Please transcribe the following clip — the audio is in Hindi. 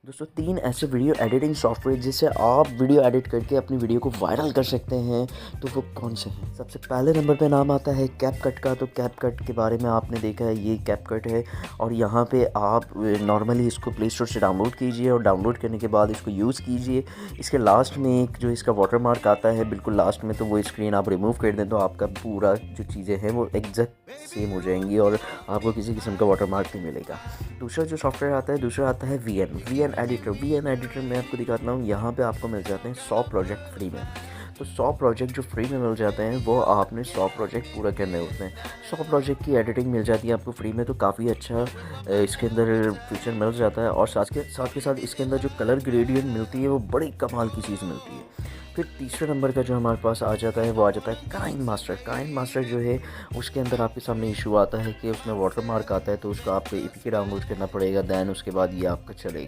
दोस्तों 3 ऐसे वीडियो एडिटिंग सॉफ्टवेयर जिससे आप वीडियो एडिट करके अपनी वीडियो को वायरल कर सकते हैं, तो वो कौन से हैं? सबसे पहले नंबर पे नाम आता है कैपकट का। तो कैपकट के बारे में आपने देखा है, ये कैपकट है और यहाँ पे आप नॉर्मली इसको प्ले स्टोर से डाउनलोड कीजिए और डाउनलोड करने के बाद इसको यूज़ कीजिए। इसके लास्ट में एक जो इसका वाटरमार्क आता है बिल्कुल लास्ट में, तो वो स्क्रीन आप रिमूव कर दें तो आपका पूरा जो चीज़ें हैं वो एग्जैक्ट सेम हो जाएंगी और आपको किसी किस्म का वाटरमार्क नहीं मिलेगा। दूसरा जो सॉफ्टवेयर आता है, दूसरा आता है वी एन एडिटर मैं आपको दिखाता हूँ। यहाँ पे आपको मिल जाते हैं 100 प्रोजेक्ट फ्री में। तो 100 प्रोजेक्ट जो फ्री में मिल जाते हैं वो आपने 100 प्रोजेक्ट पूरा करने होते हैं। 100 प्रोजेक्ट की एडिटिंग मिल जाती है आपको फ्री में, तो काफ़ी अच्छा इसके अंदर फीचर मिल जाता है। और साथ इसके अंदर जो कलर ग्रेडियंट मिलती है वो बड़ी कमाल की चीज़ मिलती है। फिर तीसरे नंबर का जो हमारे पास आ जाता है वो आ जाता है काइन मास्टर जो है, उसके अंदर आपके सामने इशू आता है कि उसमें वाटर मार्क आता है, तो उसको आपको एपीके डाउनलोड करना पड़ेगा, दैन उसके बाद ये आपका चलेगा।